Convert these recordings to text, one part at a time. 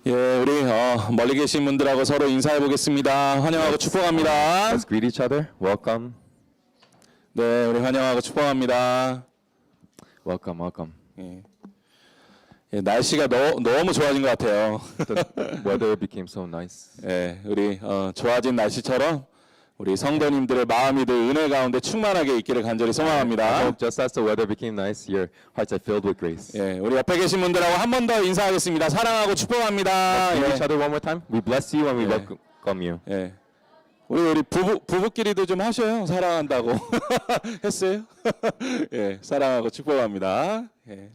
예, 우리 멀리 계신 분들하고 서로 인사해 보겠습니다. 환영하고 축복합니다. Let's greet each other. Welcome. 네, 우리 환영하고 축복합니다. Welcome, welcome. 예. 예, 날씨가 너무 좋아진 것 같아요. The weather became so nice. 예, 우리 좋아진 날씨처럼 우리 성도님들의 마음이들 은혜 가운데 충만하게 있기를 간절히 I 소망합니다. hope just as the weather became nice, your hearts are filled with grace. 예, 우리 옆에 계신 분들하고 한 번 더 인사하겠습니다. 사랑하고 축복합니다. Greet 예, each other one more time. We bless you and we Yeah. welcome you. 예. 우리 부부끼리도 좀 하셔요. 사랑한다고 했어요? 예, 사랑하고 축복합니다. 예.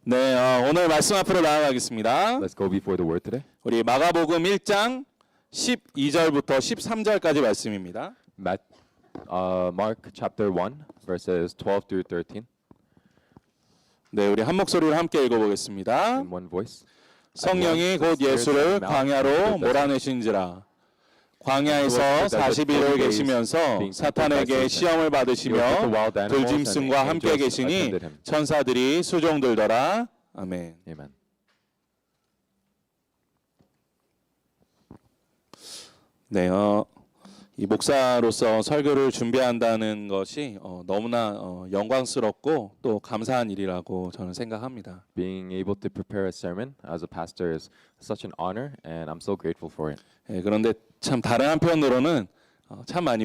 네, 오늘 말씀 앞으로 나아가겠습니다. Let's go before the word today. 우리 마가복음 1장 12절부터 13절까지 말씀입니다. Mark chapter 1, verses 12 through 13 네, 우리 한 목소리로 함께 읽어보겠습니다. in one voice. 성령이 곧 예수를 광야로 몰아내신지라. 광야에서 40일을 계시면서 사탄에게 시험을 받으시며 들짐승과 함께 계시니 천사들이 수종들더라. 아멘. Amen. 네, 이 목사로서 설교를 준비한다는 것이 너무나 영광스럽고 또 감사한 일이라고 저는 생각합니다. Being able to prepare a sermon as a pastor is such an honor, and I'm so grateful for it. 예, 그런데 참 다른 한편으로는 참 많이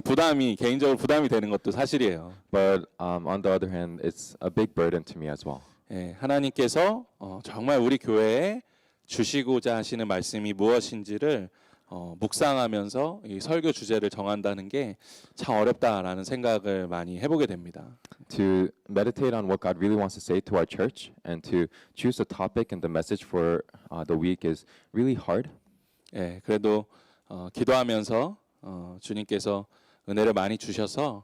개인적으로 부담이 되는 것도 사실이에요. But on the other hand, it's a big burden to me as well. 예, 하나님께서 정말 우리 교회에 주시고자 하시는 말씀이 무엇인지를 묵상하면서 이 설교 주제를 정한다는 게 참 어렵다라는 생각을 많이 해보게 됩니다. To meditate on what God really wants to say to our church and to choose the topic and the message for the week is really hard. 예, 그래도 기도하면서 주님께서 은혜를 많이 주셔서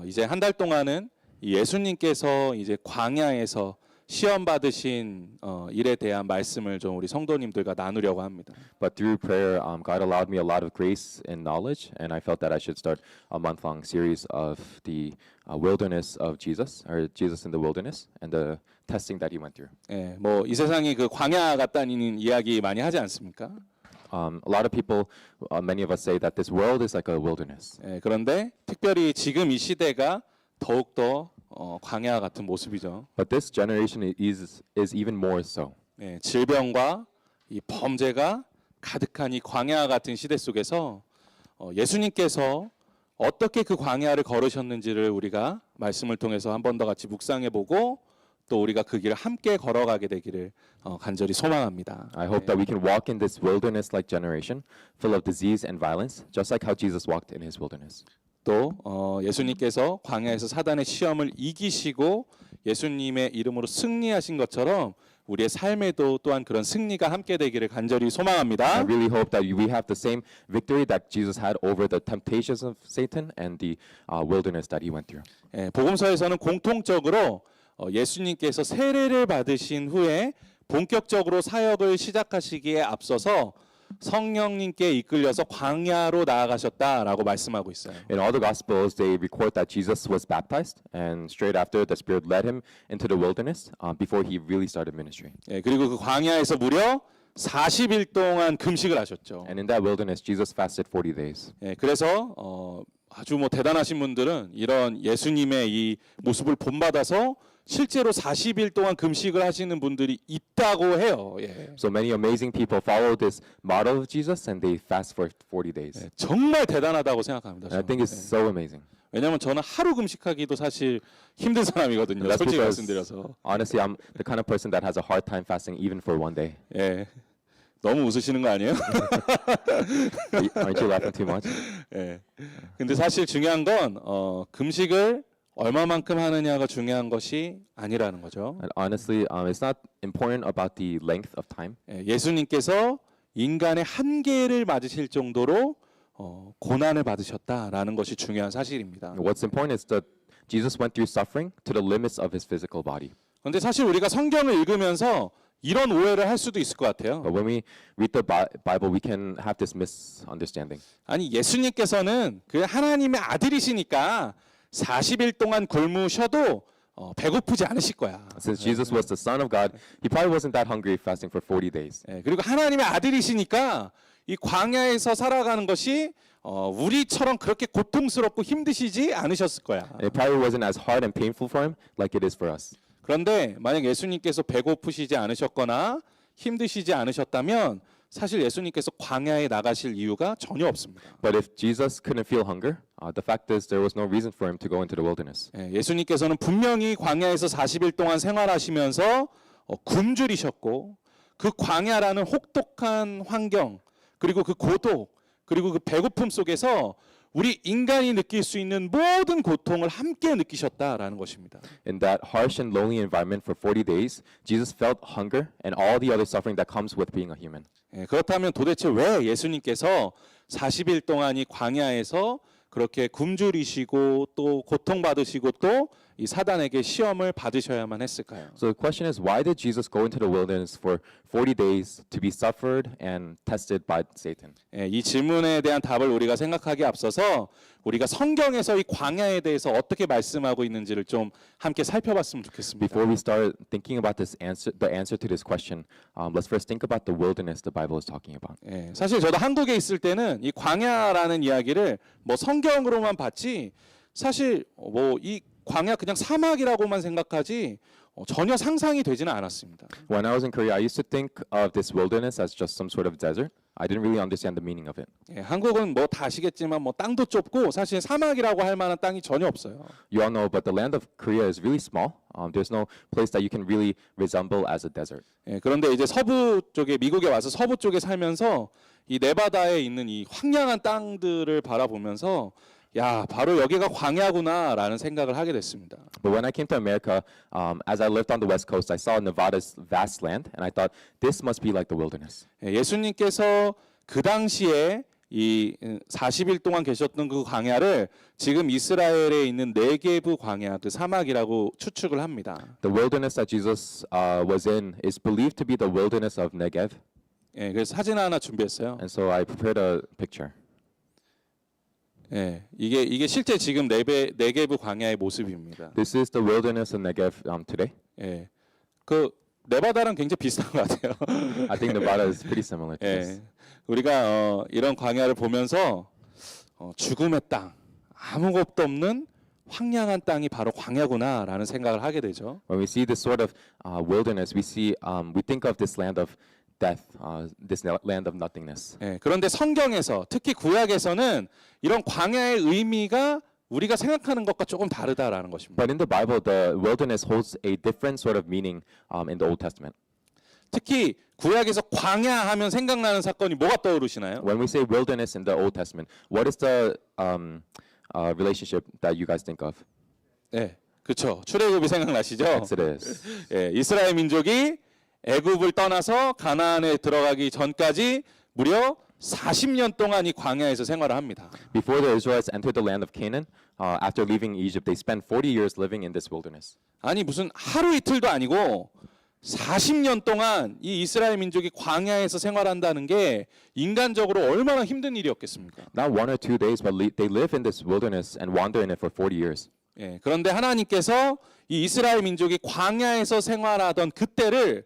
이제 한 달 동안은 이 예수님께서 이제 광야에서 시험 받으신 일에 대한 말씀을 좀 우리 성도님들과 나누려고 합니다. But through prayer, God allowed me a lot of grace and knowledge, and I felt that I should start a month-long series of the wilderness of Jesus, or Jesus in the wilderness, and the testing that he went through. 예, 뭐 이 세상이 그 광야 같다는 이야기 많이 하지 않습니까? A lot of people, many of us say that this world is like a wilderness. 예, 그런데 특별히 지금 이 시대가 더욱 더 광야 같은 모습이죠. But this generation is even more so. 예, 질병과 이 범죄가 가득한 이 광야 같은 시대 속에서 예수님께서 어떻게 그 광야를 걸으셨는지를 우리가 말씀을 통해서 한 번 더 같이 묵상해보고 또 우리가 그 길을 함께 걸어가게 되기를 간절히 소망합니다. I hope that we can walk in this wilderness-like generation, full of disease and violence, just like how Jesus walked in his wilderness. 또 예수님께서 광야에서 사단의 시험을 이기시고 예수님의 이름으로 승리하신 것처럼 우리의 삶에도 또한 그런 승리가 함께 되기를 간절히 소망합니다. I really hope that we have the same victory that Jesus had over the temptations of Satan and the wilderness that he went through. 예, 복음서에서는 공통적으로 예수님께서 세례를 받으신 후에 본격적으로 사역을 시작하시기에 앞서서 성령님께 이끌려서 광야로 나아가셨다라고 말씀하고 있어요. In all the Gospels, they record that Jesus was baptized, and straight after, the Spirit led him into the wilderness before he really started ministry. 예, 그리고 그 광야에서 무려 40일 동안 금식을 하셨죠. And in that wilderness, Jesus fasted 40 days. 예, 그래서 아주 뭐 대단하신 분들은 이런 예수님의 이 모습을 본받아서 실제로 40일 동안 금식을 하시는 분들이 있다고 해요. 예. So many amazing people follow this model of Jesus, and they fast for 40 days. 예, 정말 대단하다고 생각합니다. And I think it's 저는. so amazing. 왜냐하면 저는 하루 금식하기도 사실 힘든 사람이거든요. That's 솔직히 because, 말씀드려서. honestly, I'm the kind of person that has a hard time fasting even for one day. 예. 너무 웃으시는 거 아니에요? Aren't you laughing too much? 예. 근데 사실 중요한 건 금식을 얼마만큼 하느냐가 중요한 것이 아니라는 거죠. And honestly, it's not important about the length of time. 예, 예수님께서 인간의 한계를 맞으실 정도로 고난을 받으셨다라는 것이 중요한 사실입니다. What's important is that Jesus went through suffering to the limits of his physical body. 그런데 사실 우리가 성경을 읽으면서 이런 오해를 할 수도 있을 것 같아요. But when we read the Bible, we can have this misunderstanding. 아니 예수님께서는 그 하나님의 아들이시니까 40일 동안 굶으셔도 배고프지 않으실 거야. Since Jesus was the Son of God, he probably wasn't that hungry fasting for 40 days. 예, 그리고 하나님의 아들이시니까 이 광야에서 살아가는 것이 우리처럼 그렇게 고통스럽고 힘드시지 않으셨을 거야. And it probably wasn't as hard and painful for him like it is for us. 그런데 만약 예수님께서 배고프시지 않으셨거나 힘드시지 않으셨다면 사실 예수님께서 광야에 나가실 이유가 전혀 없습니다. But if Jesus couldn't feel hunger, the fact is there was no reason for him to go into the wilderness. 예, 예수님께서는 분명히 광야에서 40일 동안 생활하시면서 굶주리셨고 그 광야라는 혹독한 환경 그리고 그 고독 그리고 그 배고픔 속에서 우리 인간이 느낄 수 있는 모든 고통을 함께 느끼셨다라는 것입니다. In that harsh and lonely environment for 40 days, Jesus felt hunger and all the other suffering that comes with being a human. 예, 그렇다면 도대체 왜 예수님께서 40일 동안 이 광야에서 그렇게 굶주리시고 또 고통받으시고 또 이 사단에게 시험을 받으셔야만 했을까요? So the question is, why did Jesus go into the wilderness for 40 days to be suffered and tested by Satan? 예, 이 질문에 대한 답을 우리가 생각하기에 앞서서 우리가 성경에서 이 광야에 대해서 어떻게 말씀하고 있는지를 좀 함께 살펴봤으면 좋겠습니다. Before we start thinking about the answer to this question, let's first think about the wilderness the Bible is talking about. 예, 사실 저도 한국에 있을 때는 이 광야라는 이야기를 뭐 성경으로만 봤지 사실 뭐 이 광야 그냥 사막이라고만 생각하지 전혀 상상이 되지는 않았습니다. When I was in Korea, I used to think of this wilderness as just some sort of desert. I didn't really understand the meaning of it. 예, 한국은 뭐 다 아시겠지만 뭐 땅도 좁고 사실 사막이라고 할 만한 땅이 전혀 없어요. You all know, but the land of Korea is really small. There's no place that you can really resemble as a desert. 예, 그런데 이제 서부 쪽에 미국에 와서 서부 쪽에 살면서 이 네바다에 있는 이 황량한 땅들을 바라보면서 야, 바로 여기가 광야구나라는 생각을 하게 됐습니다. But when I came to America, as I lived on the West Coast, I saw Nevada's vast land, and I thought this must be like the wilderness. 예, 예수님께서 그 당시에 이 40일 동안 계셨던 그 광야를 지금 이스라엘에 있는 네게브 광야, 그 사막이라고 추측을 합니다. The wilderness that Jesus was in is believed to be the wilderness of Negev, 예, 그래서 사진 하나 준비했어요. and so I prepared a picture. 예, 이게 실제 지금 네게브 광야의 모습입니다. This is the wilderness of Negev today. 예, 그 네바다랑 굉장히 비슷한 것 같아요. I think Nevada is pretty similar to this. 예, 우리가 이런 광야를 보면서 죽음의 땅, 아무것도 없는 황량한 땅이 바로 광야구나라는 생각을 하게 되죠. When we see this sort of wilderness, we think of this land of death, this land of nothingness. 예, 그런데 성경에서 특히 구약에서는 이런 광야의 의미가 우리가 생각하는 것과 조금 다르다라는 것입니다. But in the Bible, the wilderness holds a different sort of meaning in the Old Testament. 특히 구약에서 광야하면 생각나는 사건이 뭐가 떠오르시나요? When we say wilderness in the Old Testament, what is the relationship that you guys think of? 예, 그렇죠. 출애굽이 생각나시죠? Exodus. 예, 이스라엘 민족이 애굽을 떠나서 가나안에 들어가기 전까지 무려 40년 동안 이 광야에서 생활을 합니다. Before the Israelites entered the land of Canaan, after leaving Egypt, they spent 40 years living in this wilderness. 아니 무슨 하루 이틀도 아니고 40년 동안 이 이스라엘 민족이 광야에서 생활한다는 게 인간적으로 얼마나 힘든 일이었겠습니까? Not 1 or 2 days, but they live in this wilderness and wander in it for 40 years. 예, 그런데 하나님께서 이 이스라엘 민족이 광야에서 생활하던 그때를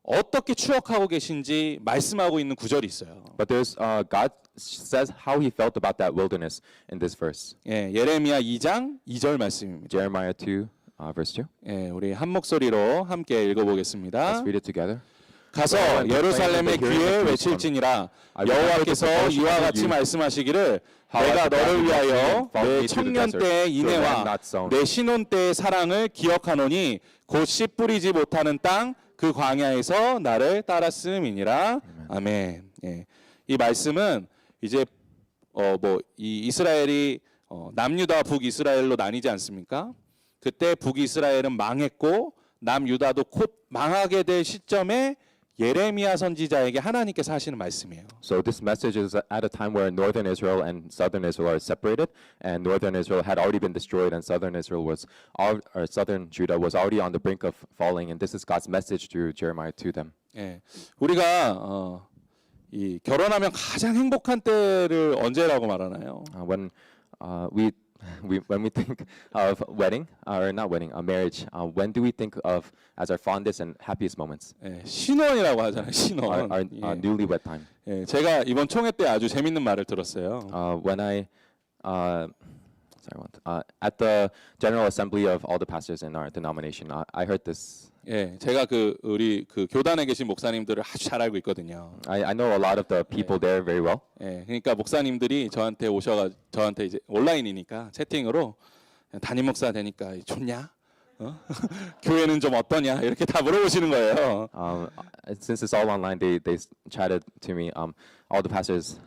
어떻게 추억하고 계신지 말씀하고 있는 구절이 있어요. But God says how he felt about that wilderness in this verse. 예, 예레미야 2장 2절 말씀입니다. Jeremiah 2, verse 2. 예, 우리 한 목소리로 함께 읽어보겠습니다. Let's read it together. 가서 예루살렘의 귀에 외칠지니라 여호와께서 이와 같이 말씀하시기를 내가 너를 위하여 내 청년 때의 인애와 내 신혼 때의 사랑을 기억하노니 곧 씨 뿌리지 못하는 땅 그 광야에서 나를 따랐음이니라. 아멘. 예. 이 말씀은 이제 이 이스라엘이 남유다 북이스라엘로 나뉘지 않습니까? 그때 북이스라엘은 망했고 남유다도 곧 망하게 될 시점에 예레미야 선지자에게 하나님께서 하시는 말씀이에요. So this message is at a time where northern Israel and southern Israel are separated, and northern Israel had already been destroyed, and southern Judah was already on the brink of falling. And this is God's message through Jeremiah to them. 예, 우리가 이 결혼하면 가장 행복한 때를 언제라고 말하나요? When we when we think of wedding, or not wedding, a marriage, when do we think of as our fondest and happiest moments? 예, 신혼이라고 하잖아요. 신혼. Our 예. newlywed time. 예, 제가 이번 총회 때 아주 재밌는 말을 들었어요. When at the General Assembly of all the pastors in our denomination, I heard this. 예, 제가 우리 교단에 계신 목사님들을 아주 잘 알고 있거든요. I know a lot of the people there very well. 예, 그러니까 목사님들이 저한테 저한테 이제 온라인이니까 채팅으로 담임 목사 되니까 좋냐? 어? 교회는 좀 어떠냐? 이렇게 다 물어보시는 거예요. Since it's all online, they chatted to me. All the pastors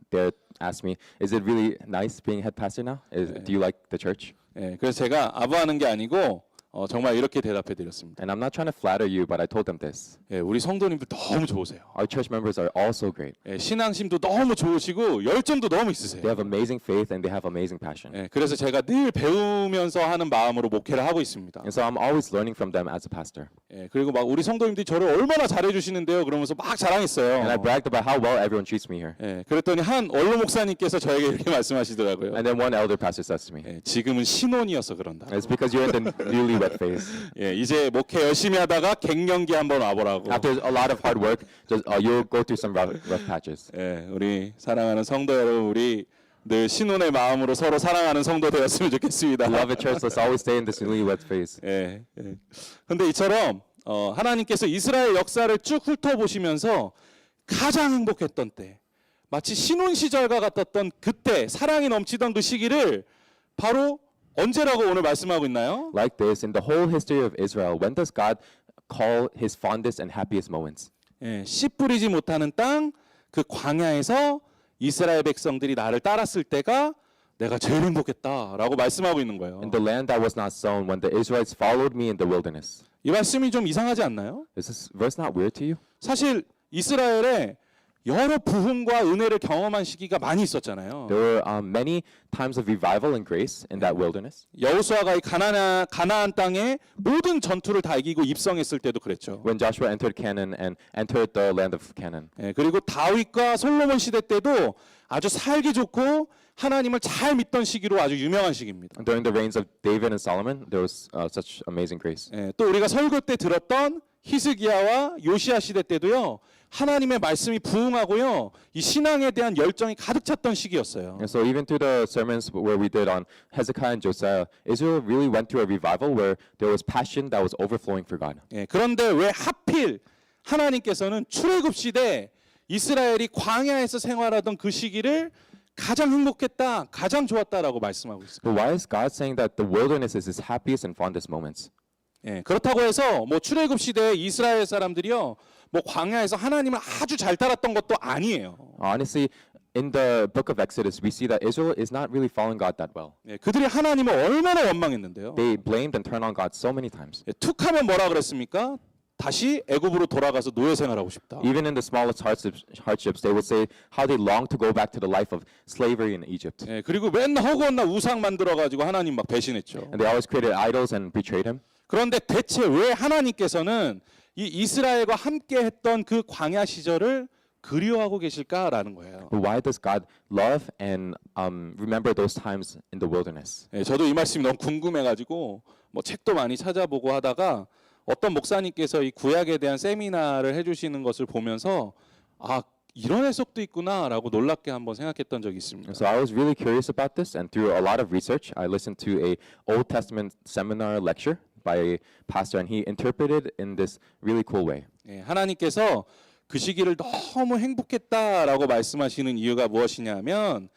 there asked me, "Is it really nice being head pastor now? Do you like the church?" 예, 그래서 제가 아부하는 게 아니고 정말 이렇게 대답해 드렸습니다. And I'm not trying to flatter you, but I told them this. 예, 우리 성도님들 너무 좋으세요. Our church members are all so great. 예, 신앙심도 너무 좋으시고 열정도 너무 They 있으세요. have amazing faith and they have amazing passion. 예, 그래서 제가 늘 배우면서 하는 마음으로 목회를 하고 있습니다. And so I'm always learning from them as a pastor. 예, 그리고 막 우리 성도님들이 저를 얼마나 잘해 주시는데요. 그러면서 막 자랑했어요. And I bragged about how well everyone treats me here. 예, 그랬더니 한 원로 목사님께서 저에게 이렇게 말씀하시더라고요. And then one elder pastor says to me, 예, 지금은 신혼이어서 그런다. "It's because you're in the newlywed phase. 예, 이제 목회 열심히 하다가 갱년기 한번 와보라고. After a lot of hard work, just you'll go through some rough patches." 예, 우리 사랑하는 성도 여러분, 우리 늘 신혼의 마음으로 서로 사랑하는 성도 되었으면 좋겠습니다. Beloved church, let's always stay in this newlywed phase. 예, 예. 근데 이처럼 하나님께서 이스라엘 역사를 쭉 훑어보시면서 가장 행복했던 때, 마치 신혼 시절과 같았던 그때 사랑이 넘치던 그 시기를 바로 언제라고 오늘 말씀하고 있나요? Like this, in the whole history of Israel, when does God call his fondest and happiest moments? 예, 씨 뿌리지 못하는 땅, 그 광야에서 이스라엘 백성들이 나를 따랐을 때가 내가 제일 행복했다라고 말씀하고 있는 거예요. In the land that was not sown, when the Israelites followed me in the wilderness. 이 말씀이 좀 이상하지 않나요? Is this verse not weird to you? 사실 이스라엘에 여러 부흥과 은혜를 경험한 시기가 많이 있었잖아요. There were many times of revival and grace in that wilderness. 여호수아가 이 가나안 땅에 모든 전투를 다 이기고 입성했을 때도 그랬죠. When Joshua entered Canaan and entered the land of Canaan. 예, 그리고 다윗과 솔로몬 시대 때도 아주 살기 좋고 하나님을 잘 믿던 시기로 아주 유명한 시기입니다. During the reigns of David and Solomon, there was such amazing grace. 예, 또 우리가 설교 때 들었던 히스기야와 요시야 시대 때도요. 하나님의 말씀이 부흥하고요. 이 신앙에 대한 열정이 가득 찼던 시기였어요. And so even through the sermons where we did on Hezekiah and Josiah, Israel really went through a revival where there was passion that was overflowing for God. 예, 그런데 왜 하필 하나님께서는 출애굽 시대 이스라엘이 광야에서 생활하던 그 시기를 가장 행복했다, 가장 좋았다라고 말씀하고 있어요. But why is God saying that the wilderness is his happiest and fondest moments? 예, 그렇다고 해서 뭐 출애굽 시대 이스라엘 사람들이요, 뭐 광야에서 하나님을 아주 잘 따랐던 것도 아니에요. Honestly, in the book of Exodus, we see that Israel is not really following God that well. 예, 그들이 하나님을 얼마나 원망했는데요. They blamed and turned on God so many times. 예, 툭하면 뭐라 그랬습니까? 다시 애굽으로 돌아가서 노예 생활하고 싶다. Even in the smallest hardships, they would say how they long to go back to the life of slavery in Egypt. 예, 그리고 맨날 허구한 날 우상 만들어 가지고 하나님 막 배신했죠. And they always created idols and betrayed him. 그런데 대체 왜 하나님께서는 이 이스라엘과 함께 했던 그 광야 시절을 그리워하고 계실까라는 거예요. But why does God love and remember those times in the wilderness? 예, 저도 이 말씀이 너무 궁금해가지고 뭐 책도 많이 찾아보고 하다가 어떤 목사님께서 이 구약에 대한 세미나를 해주시는 것을 보면서 아 이런 해석도 있구나라고 놀랍게 한번 생각했던 적이 있습니다. So I was really curious about this, and through a lot of research, I listened to a Old Testament seminar lecture by a pastor, and he interpreted in this really cool way. 예, 하나님께서 그 시기를 너무 행복했다라고 말씀하시는 이유가 무엇이냐면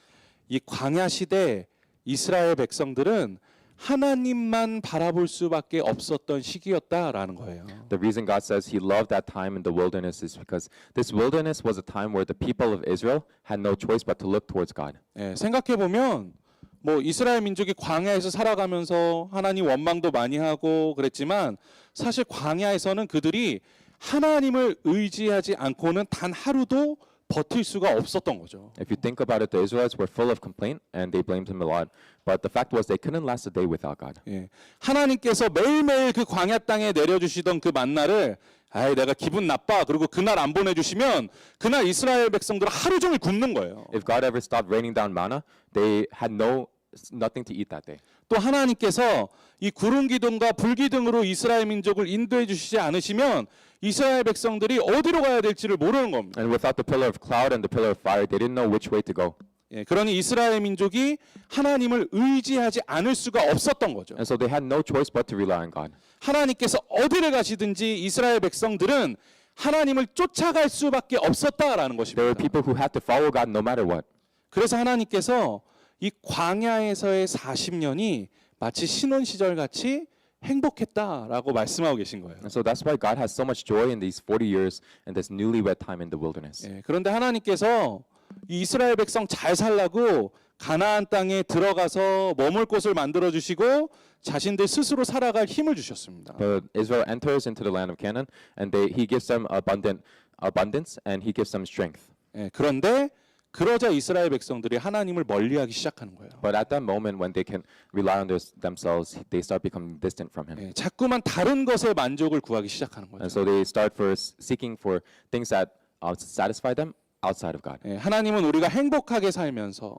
이 광야 시대 이스라엘 백성들은 하나님만 바라볼 수밖에 없었던 시기였다라는 거예요. The reason God says he loved that time in the wilderness is because this wilderness was a time where the people of Israel had no choice but to look towards God. 예, 생각해 보면 뭐 이스라엘 민족이 광야에서 살아가면서 하나님 원망도 많이 하고 그랬지만 사실 광야에서는 그들이 하나님을 의지하지 않고는 단 하루도 버틸 수가 없었던 거죠. If you think about it, the Israelites were full of complaint and they blamed him a lot. But the fact was they couldn't last a day without God. 예, 하나님께서 매일매일 그 광야 땅에 내려주시던 그 만나를 아이 내가 기분 나빠 그리고 그날 안 보내주시면 그날 이스라엘 백성들 하루 종일 굶는 거예요. If God ever stopped raining down manna, they had no nothing to eat that day. 또 하나님께서 이 구름 기둥과 불 기둥으로 이스라엘 민족을 인도해 주시지 않으시면 이스라엘 백성들이 어디로 가야 될지를 모르는 겁니다. And without the pillar of cloud and the pillar of fire, they didn't know which way to go. 예, 그러니 이스라엘 민족이 하나님을 의지하지 않을 수가 없었던 거죠. And so they had no choice but to rely on God. 하나님께서 어디를 가시든지 이스라엘 백성들은 하나님을 쫓아갈 수밖에 없었다라는 There were 것입니다. people who had to follow God no matter what. 그래서 하나님께서 이 광야에서의 40년이 마치 신혼 시절 같이 행복했다라고 말씀하고 계신 거예요. And so that's why God has so much joy in these 40 years and this newlywed time in the wilderness. 예, 그런데 하나님께서 이 이스라엘 백성 잘 살라고 가나안 땅에 들어가서 머물 곳을 만들어 주시고 자신들 스스로 살아갈 힘을 주셨습니다. But Israel enters into the land of Canaan, and he gives them abundance, and he gives them strength. 예, 그런데 그러자 이스라엘 백성들이 하나님을 멀리하기 시작하는 거예요. But at that moment, when they can rely on themselves, they start becoming distant from Him, 예, 자꾸만 다른 것에 만족을 구하기 시작하는 and 거죠. so they start seeking for things that satisfy them outside of God. 예, 하나님은 우리가 행복하게 살면서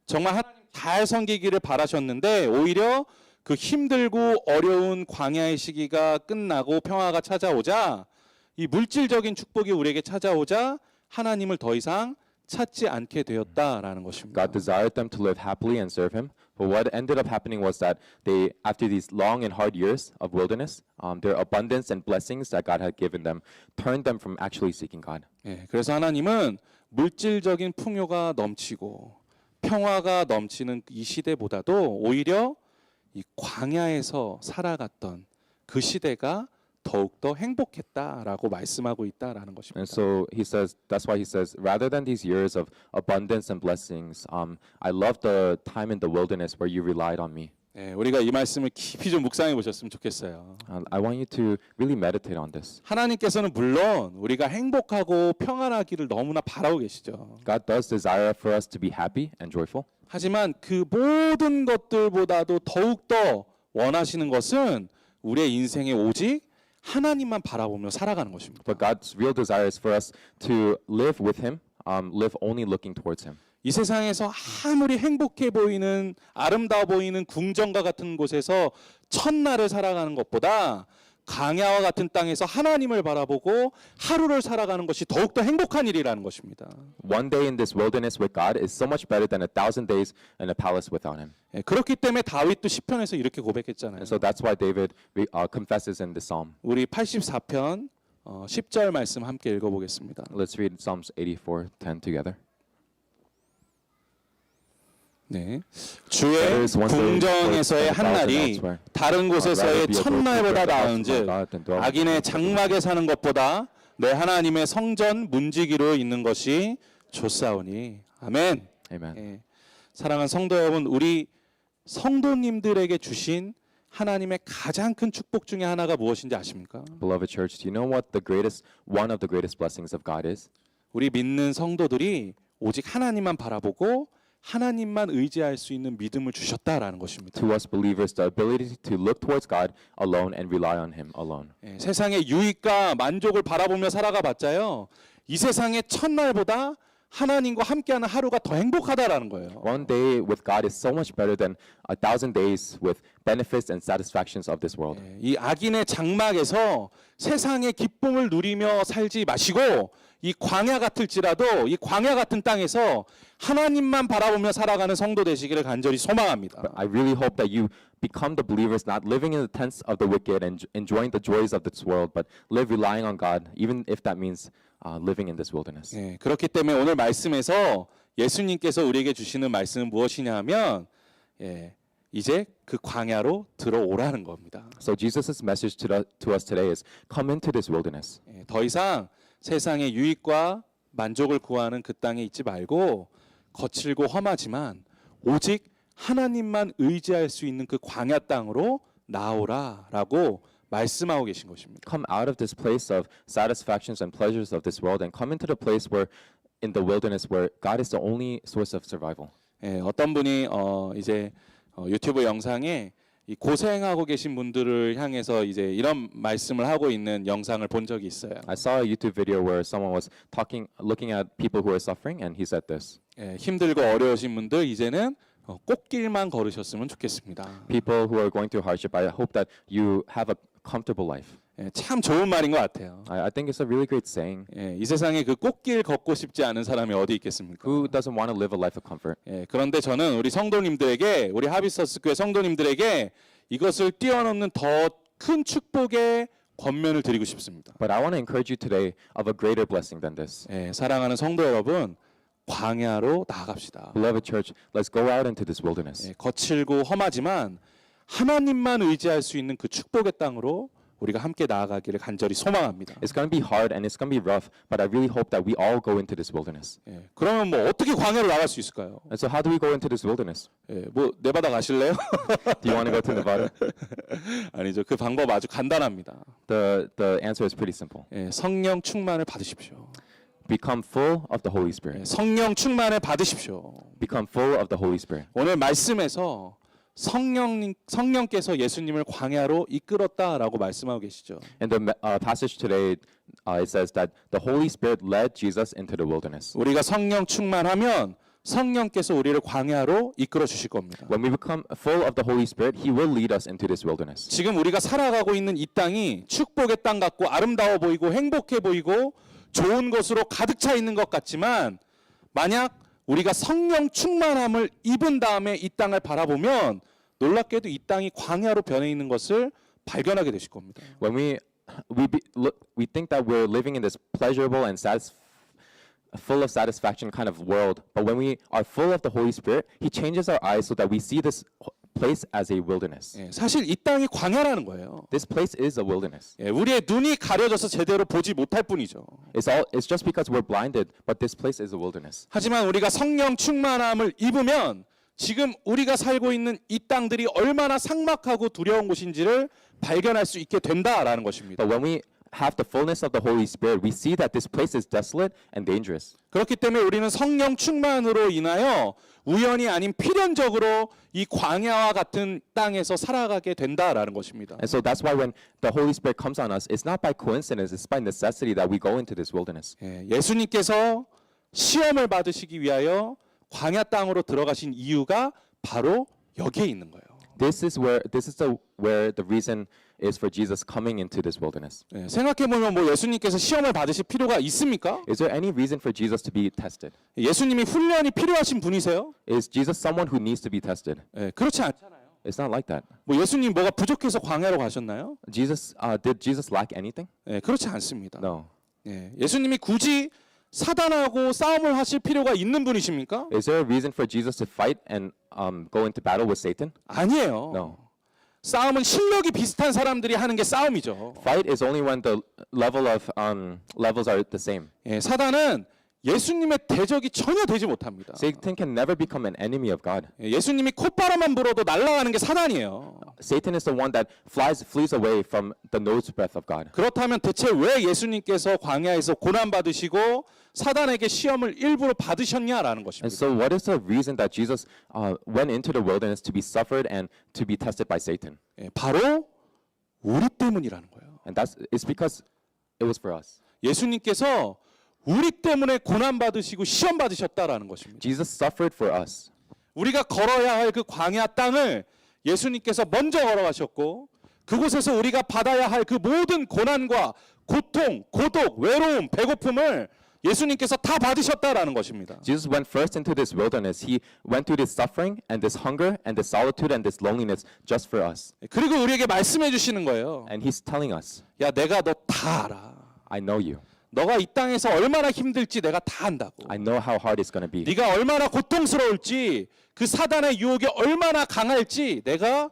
정말 하나님 잘 섬기기를 바라셨는데 오히려 그 힘들고 어려운 광야의 시기가 끝나고 평화가 찾아오자 이 물질적인 축복이 우리에게 찾아오자 하나님을 더 이상 찾지 않게 되었다라는 것입니다. God desired them to live happily and serve Him, but what ended up happening was that they, after these long and hard years of wilderness, their abundance and blessings that God had given them turned them from actually seeking God. 예, 그래서 하나님은 물질적인 풍요가 넘치고 평화가 넘치는 이 시대보다도 오히려 이 광야에서 살아갔던 그 시대가 더욱더 행복했다라고 말씀하고 있다라는 것입니다. And so he says, that's why he says, rather than these years of abundance and blessings, I love the time in the wilderness where you relied on me. 예, 우리가 이 말씀을 깊이 좀 묵상해 보셨으면 좋겠어요. I want you to really meditate on this. 하나님께서는 물론 우리가 행복하고 평안하기를 너무나 바라고 계시죠. God does desire for us to be happy and joyful. 하지만 그 모든 것들보다도 더욱더 원하시는 것은 우리의 인생에 오직 하나님만 바라보며 살아가는 것입니다. But God's real desire is for us to live with Him, live only looking towards Him. 이 세상에서 아무리 행복해 보이는 아름다워 보이는 궁전과 같은 곳에서 첫날을 살아가는 것보다 광야와 같은 땅에서 하나님을 바라보고 하루를 살아가는 것이 더욱더 행복한 일이라는 것입니다. One day in this wilderness with God is so much better than 1,000 days in a palace without Him. 예, 그렇기 때문에 다윗도 시편에서 이렇게 고백했잖아요. And so that's why David confesses in the psalm. 우리 84편 10절 말씀 함께 읽어보겠습니다. Let's read Psalms 84:10 together. 네, 주의 궁정에서의 한 날이 다른 곳에서의 첫날보다 나은즉 악인의 장막에 사는 것보다 내 하나님의 성전 문지기로 있는 것이 좋사오니. 아멘. Amen. 예, 사랑하는 성도 여러분, 우리 성도님들에게 주신 하나님의 가장 큰 축복 중에 하나가 무엇인지 아십니까? Beloved church, do you know what one of the greatest blessings of God is? 우리 믿는 성도들이 오직 하나님만 바라보고 하나님만 의지할 수 있는 믿음을 주셨다라는 것입니다. To us believers, the ability to look towards God alone and rely on Him alone. 예, 세상의 유익과 만족을 바라보며 살아가 봤자요, 이 세상의 첫날보다 하나님과 함께하는 하루가 더 행복하다라는 거예요. One day with God is so much better than 1,000 days with benefits and satisfactions of this world. 예, 이 악인의 장막에서 세상의 기쁨을 누리며 살지 마시고 이 광야 같을지라도 이 광야 같은 땅에서 하나님만 바라보며 살아가는 성도 되시기를 간절히 소망합니다. But I really hope that you become the believers not living in the tents of the wicked and enjoying the joys of this world, but live relying on God, even if that means living in this wilderness. 예, 그렇기 때문에 오늘 말씀에서 예수님께서 우리에게 주시는 말씀은 무엇이냐 하면 예, 이제 그 광야로 들어오라는 겁니다. So Jesus' message to us today is come into this wilderness. 예, 더 이상 세상의 유익과 만족을 구하는 그 땅에 있지 말고 거칠고 험하지만 오직 하나님만 의지할 수 있는 그 광야 땅으로 나오라라고 말씀하고 계신 것입니다. Come out of this place of satisfactions and pleasures of this world and come into the place where in the wilderness where God is the only source of survival. 예, 어떤 분이 이제 유튜브 영상에 이 고생하고 계신 분들을 향해서 이제 이런 말씀을 하고 있는 영상을 본 적이 있어요. I saw a YouTube video where someone was looking at people who are suffering, and he said this. 예, 힘들고 어려우신 분들 이제는 꽃길만 걸으셨으면 좋겠습니다. People who are going through hardship, I hope that you have a comfortable life. 예, 참 좋은 말인 것 같아요. I think it's a really great saying. 예, 이 세상에 그 꽃길 걷고 싶지 않은 사람이 어디 있겠습니까? Who doesn't want to live a life of comfort? 예, 그런데 저는 우리 성도님들에게, 우리 하비서스 교회 성도님들에게 이것을 뛰어넘는 더 큰 축복의 권면을 드리고 싶습니다. But I want to encourage you today of a greater blessing than this. 예, 사랑하는 성도 여러분, 광야로 나아갑시다. Beloved church, let's go out into this wilderness. 예, 거칠고 험하지만 하나님만 의지할 수 있는 그 축복의 땅으로 우리가 함께 나아가기를 간절히 소망합니다. It's going to be hard and it's going to be rough, but I really hope that we all go into this wilderness. 예, 그러면 뭐 어떻게 광야로 나갈 수 있을까요? And so how do we go into this wilderness? 예, 뭐 네바다 가실래요? Do you want to go to Nevada? 아니죠. 그 방법 아주 간단합니다. The answer is pretty simple. 예, 성령 충만을 받으십시오. Become full of the Holy 예, Spirit. 성령 충만을 받으십시오. Become full of the Holy Spirit. 오늘 말씀에서 성령께서 예수님을 광야로 이끌었다라고 말씀하고 계시죠. In the passage today, it says that the Holy Spirit led Jesus into the wilderness. 우리가 성령 충만하면 성령께서 우리를 광야로 이끌어 주실 겁니다. When we become full of the Holy Spirit, He will lead us into this wilderness. 지금 우리가 살아가고 있는 이 땅이 축복의 땅 같고 아름다워 보이고 행복해 보이고 좋은 것으로 가득 차 있는 것 같지만 만약 우리가 성령 충만함을 입은 다음에 이 땅을 바라보면 놀랍게도 이 땅이 광야로 변해 있는 것을 발견하게 되실 겁니다. When we think that we're living in this pleasurable and full of satisfaction kind of world, but when we are full of the Holy Spirit, He changes our eyes so that we see this place as a wilderness. 예, 사실 이 땅이 광야라는 거예요. This place is a wilderness. 예, 우리의 눈이 가려져서 제대로 보지 못할 뿐이죠. It's just because we're blinded, but this place is a wilderness. 하지만 우리가 성령 충만함을 입으면 지금 우리가 살고 있는 이 땅들이 얼마나 삭막하고 두려운 곳인지를 발견할 수 있게 된다라는 것입니다. But when we have the fullness of the Holy Spirit, we see that this place is desolate and dangerous. 그렇기 때문에 우리는 성령 충만으로 인하여 우연이 아닌 필연적으로 이 광야와 같은 땅에서 살아가게 된다라는 것입니다. And so that's why when the Holy Spirit comes on us, it's not by coincidence, it's by necessity that we go into this wilderness. 예, 예수님께서 시험을 받으시기 위하여 광야 땅으로 들어가신 이유가 바로 여기에 있는 거예요. This is where the reason is for Jesus coming into this wilderness. 예, 생각해 보면 뭐 예수님께서 시험을 받으실 필요가 있습니까? Is there any reason for Jesus to be tested? 예수님이 훈련이 필요하신 분이세요? Is Jesus someone who needs to be tested? 예, 그렇지 않잖아요. It's not like that. 뭐 예수님 뭐가 부족해서 광야로 가셨나요? Did Jesus lack anything? 예, 그렇지 않습니다. No. 예, 예수님이 굳이 사단하고 싸움을 하실 필요가 있는 분이십니까? Is there a reason for Jesus to fight and go into battle with Satan? 아니에요. No. 싸움은 실력이 비슷한 사람들이 하는 게 싸움이죠. Fight is only when the levels are the same. 예, 사단은 예수님의 대적이 전혀 되지 못합니다. Satan can never become an enemy of God. 예, 예수님이 콧바람만 불어도 날아가는 게 사단이에요. Satan is the one that flees away from the nose breath of God. 그렇다면 대체 왜 예수님께서 광야에서 고난 받으시고 사단에게 시험을 일부러 받으셨냐라는 And 것입니다. so, what is the reason that Jesus went into the wilderness to be suffered and to be tested by Satan? 예, 바로 우리 때문이라는 거예요. And it's because it was for us. 예수님께서 우리 때문에 고난 받으시고 시험 받으셨다라는 것입니다. Jesus suffered for us. 우리가 걸어야 할 그 광야 땅을 예수님께서 먼저 걸어가셨고 그곳에서 우리가 받아야 할 그 모든 고난과 고통, 고독, 외로움, 배고픔을 예수님께서 다 받으셨다라는 것입니다. Jesus went first into this wilderness. He went through this suffering and this hunger and this solitude and this loneliness just for us. 그리고 우리에게 말씀해 주시는 거예요. And He's telling us, 야, 내가 너 다 알아. I know you. 너가 이 땅에서 얼마나 힘들지 내가 다 안다고. I know how hard it's going to be. 네가 얼마나 고통스러울지 그 사단의 유혹이 얼마나 강할지 내가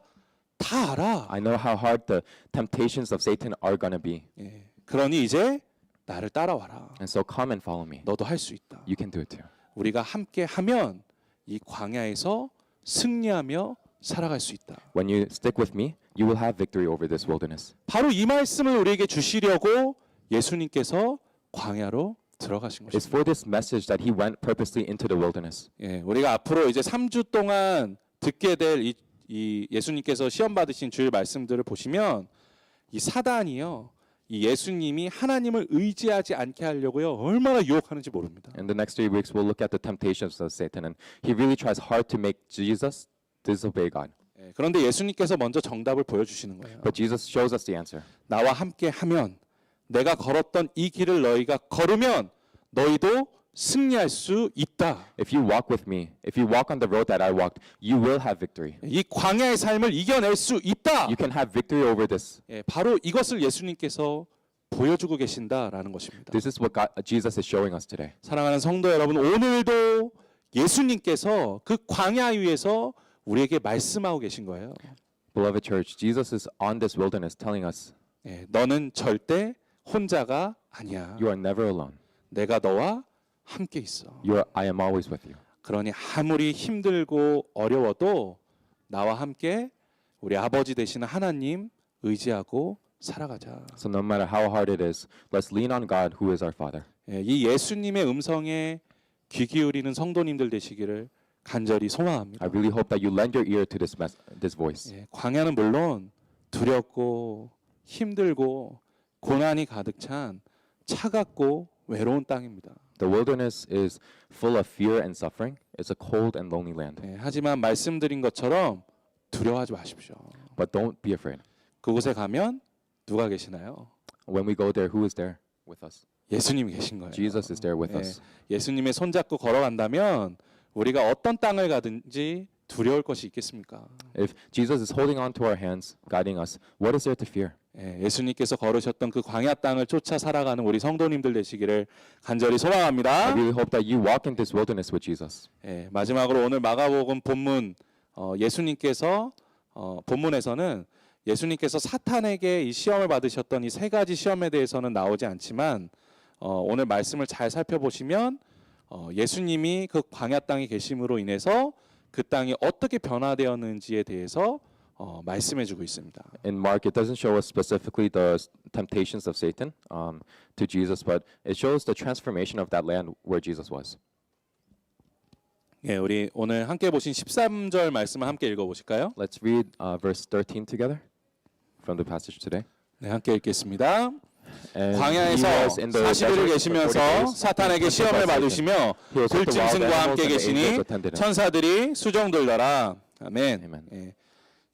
다 알아. I know how hard the temptations of Satan are going to be. 예, 그러니 이제 나를 따라와라. And so come and follow me. 너도 할 수 있다. You can do it too. 우리가 함께 하면 이 광야에서 승리하며 살아갈 수 있다. When you stick with me, you will have victory over this wilderness. 바로 이 말씀을 우리에게 주시려고 예수님께서 광야로 들어가신 It's 것입니다. for this message that He went purposely into the wilderness. 예, 우리가 앞으로 이제 3주 동안 듣게 될 이 예수님께서 시험 받으신 주일 말씀들을 보시면 이 사단이요 이 예수님이 하나님을 의지하지 않게 하려고요. 얼마나 유혹하는지 모릅니다. In the next 3 weeks, we'll look at the temptations of Satan, and he really tries hard to make Jesus disobey God. 예, 그런데 예수님께서 먼저 정답을 보여주시는 거예요. But Jesus shows us the answer. 나와 함께 하면 내가 걸었던 이 길을 너희가 걸으면 너희도 승리할 수 있다. If you walk with me, if you walk on the road that I walked, you will have victory. 이 광야의 삶을 이겨낼 수 있다. You can have victory over this. 예, 바로 이것을 예수님께서 보여주고 계신다라는 것입니다. This is what Jesus is showing us today. 사랑하는 성도 여러분, 오늘도 예수님께서 그 광야 위에서 우리에게 말씀하고 계신 거예요. Beloved church, Jesus is on this wilderness telling us, 예, 너는 절대 혼자가 아니야. you are never alone. 내가 너와 함께 있어. I am always with you. 그러니 아무리 힘들고 어려워도 나와 함께 우리 아버지 되시는 하나님 의지하고 살아가자. So no matter how hard it is, let's lean on God who is our Father. 예, 이 예수님의 음성에 귀 기울이는 성도님들 되시기를 간절히 소망합니다. I really hope that you lend your ear to this voice. 예, 광야는 물론 두렵고 힘들고 고난이 가득 찬 차갑고 외로운 땅입니다. The wilderness is full of fear and suffering. It's a cold and lonely land. 예, 하지만 말씀드린 것처럼 두려워하지 마십시오. But don't be afraid. 그곳에 가면 누가 계시나요? When we go there, who is there with us? 예수님이 계신 거예요. Jesus is there with 예, us. 예수님의 손잡고 걸어간다면 우리가 어떤 땅을 가든지 두려울 것이 있겠습니까? If Jesus is holding on to our hands, guiding us, what is there to fear? 예, 예수님께서 걸으셨던 그 광야 땅을 쫓아 살아가는 우리 성도님들 되시기를 간절히 I 소망합니다. really hope that you walk in this wilderness with Jesus. 예, 마지막으로 오늘 마가복음 본문 예수님께서 본문에서는 예수님께서 사탄에게 이 시험을 받으셨던 이 세 가지 시험에 대해서는 나오지 않지만 오늘 말씀을 잘 살펴보시면 예수님이 그 광야 땅에 계심으로 인해서 그 땅이 어떻게 변화되었는지에 대해서 말씀해주고 있습니다. In Mark, it doesn't show us specifically the temptations of Satan to Jesus, but it shows the transformation of that land where Jesus was. 예, 우리 오늘 함께 보신 13절 말씀을 함께 읽어보실까요? Let's read verse 13 together from the passage today. 네, 함께 읽겠습니다. And he 광야에서 was in the 40일을 desert for 40 계시면서 days, 사탄에게 tempted 시험을 by Satan. 받으시며 He was with the wild 들짐승과 animals 함께 and the 계시니 angels attended him. 천사들이 수종들더라. 아멘. Amen. 예.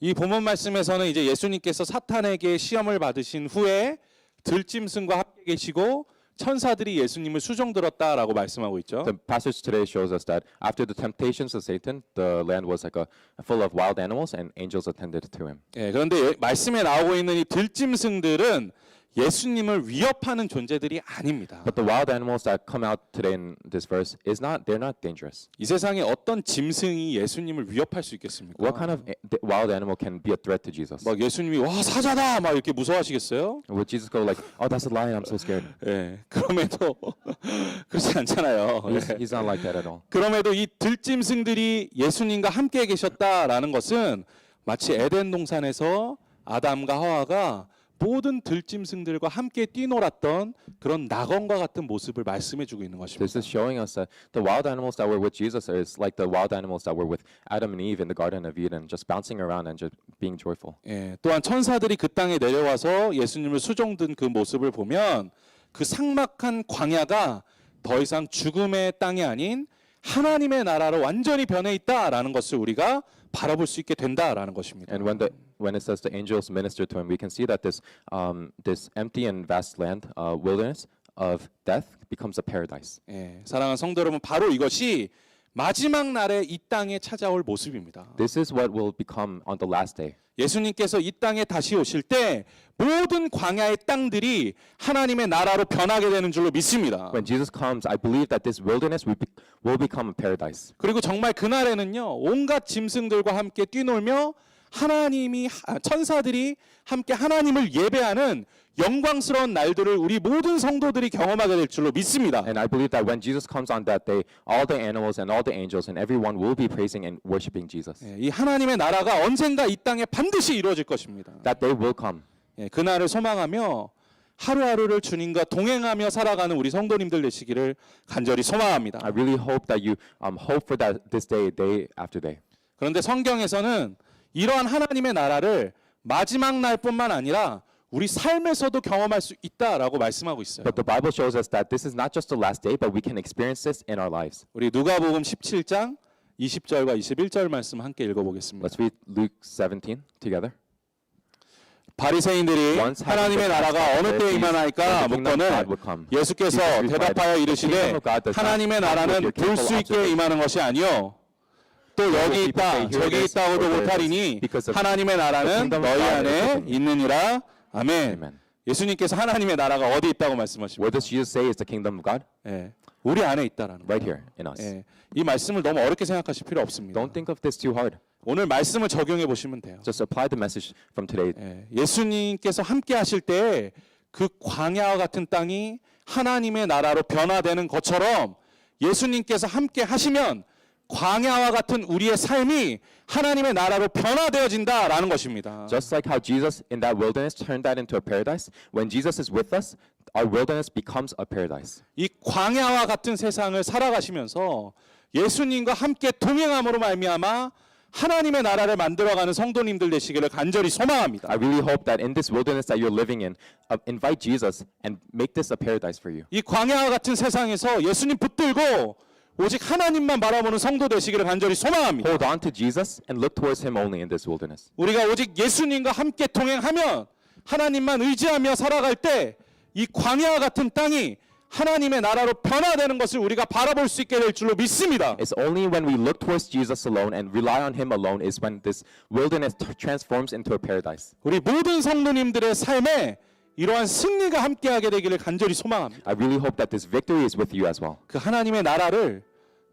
이 본문 말씀에서는 이제 예수님께서 사탄에게 시험을 받으신 후에 들짐승과 함께 계시고 천사들이 예수님을 수종들었다라고 말씀하고 있죠. The passage today shows us that after the temptations of Satan, the land was like full of wild animals, and angels attended to him. 예, 그런데 말씀에 나오고 있는 이 들짐승들은 예수님을 위협하는 존재들이 아닙니다. But the wild animals that come out today in this verse they're not dangerous. 이 세상에 어떤 짐승이 예수님을 위협할 수 있겠습니까? What kind of wild animal can be a threat to Jesus? 막 예수님이 와 사자다 막 이렇게 무서워하시겠어요? Would Jesus go like, "Oh, that's a lion. I'm so scared." 예, 그럼에도 그렇지 않잖아요. He's not like that at all. 그럼에도 이 들짐승들이 예수님과 함께 계셨다라는 것은 마치 에덴 동산에서 아담과 하와가 모든 들짐승들과 함께 뛰놀았던 그런 낙원과 같은 모습을 말씀해주고 있는 것입니다. This is showing us that the wild animals that were with Jesus is like the wild animals that were with Adam and Eve in the Garden of Eden, just bouncing around and just being joyful. 예, 또한 천사들이 그 땅에 내려와서 예수님을 수종든 그 모습을 보면 그 삭막한 광야가 더 이상 죽음의 땅이 아닌 하나님의 나라로 완전히 변해 있다라는 것을 우리가 바라볼 수 있게 된다라는 것입니다. And when it says the angels ministered to him, we can see that this empty and vast land, wilderness of death, becomes a paradise. 예, 사랑하는 성도 여러분, 바로 이것이 마지막 날에 이 땅에 찾아올 모습입니다. This is what will become on the last day. 예수님께서 이 땅에 다시 오실 때 모든 광야의 땅들이 하나님의 나라로 변하게 되는 줄로 믿습니다. When Jesus comes, I believe that this wilderness will become a paradise. 그리고 정말 그날에는요, 온갖 짐승들과 함께 뛰놀며 천사들이 함께 하나님을 예배하는 영광스러운 날들을 우리 모든 성도들이 경험하게 될 줄로 믿습니다. And I believe that when Jesus comes on that day, all the animals and all the angels and everyone will be praising and worshiping Jesus. 예, 이 하나님의 나라가 언젠가 이 땅에 반드시 이루어질 것입니다. That day will come. 예, 그날을 소망하며 하루하루를 주님과 동행하며 살아가는 우리 성도님들 되시기를 간절히 소망합니다. I really hope that you hope for this day, day after day. 그런데 성경에서는 이러한 하나님의 나라를 마지막 날뿐만 아니라 우리 삶에서도 경험할 수 있다라고 말씀하고 있어요. But the Bible shows us that this is not just the last day, but we can experience this in our lives. 우리 누가복음 17장 20절과 21절 말씀 함께 읽어보겠습니다. Let's read Luke 17 together. 바리새인들이 Once having 하나님의 been 나라가 asked 어느 by 때에 the 임하나이까 Pharisees, when the kingdom of 묻거늘 God would come. 예수께서 Jesus replied, 대답하여 "The 이르시되 kingdom of God does not 하나님의 come with 나라는 your 볼 수 careful 있게 observation. 임하는 것이 아니요 또 Will 여기 people 있다 say, "Here 저기 it is," 있다고도 or "There it is," 못하리니 because of 하나님의 the 나라는 kingdom of 너희 God is 안에 within you. 있느니라. 아멘. Amen. 예수님께서 하나님의 나라가 어디 있다고 Where 말씀하십니까? does Jesus say is the kingdom of God? 예, 우리 안에 있다라는 Right 거예요. here in us. 예, 이 말씀을 너무 어렵게 생각하실 필요 없습니다. Don't think of this too hard. 오늘 말씀을 적용해 보시면 돼요. Just apply the message from today. 예, 예수님께서 함께 하실 때 그 광야와 같은 땅이 하나님의 나라로 변화되는 것처럼 예수님께서 함께 하시면 광야와 같은 우리의 삶이 하나님의 나라로 변화되어진다라는 것입니다. Just like how Jesus in that wilderness turned that into a paradise, when Jesus is with us, our wilderness becomes a paradise. 이 광야와 같은 세상을 살아가시면서 예수님과 함께 동행함으로 말미암아 하나님의 나라를 만들어가는 성도님들 되시기를 간절히 소망합니다. I really hope that in this wilderness that you're living in, invite Jesus and make this a paradise for you. 이 광야와 같은 세상에서 예수님 붙들고 오직 하나님만 바라보는 성도 되시기를 간절히 소망합니다. Hold on to Jesus and look towards Him only in this wilderness. 우리가 오직 예수님과 함께 동행하면 하나님만 의지하며 살아갈 때 이 광야와 같은 땅이 하나님의 나라로 변화되는 것을 우리가 바라볼 수 있게 될 줄로 믿습니다. It's only when we look towards Jesus alone and rely on Him alone is when this wilderness transforms into a paradise. 우리 모든 성도님들의 삶에 이러한 승리가 함께하게 되기를 간절히 소망합니다. I really hope that this victory is with you as well. 그 하나님의 나라를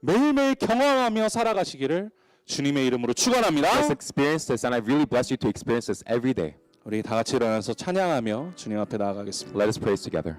매일매일 경험하며 살아가시기를 주님의 이름으로 축원합니다. Let's experience this, and I really bless you to experience this every day. 우리 다 같이 일어나서 찬양하며 주님 앞에 나아가겠습니다. Let us praise together.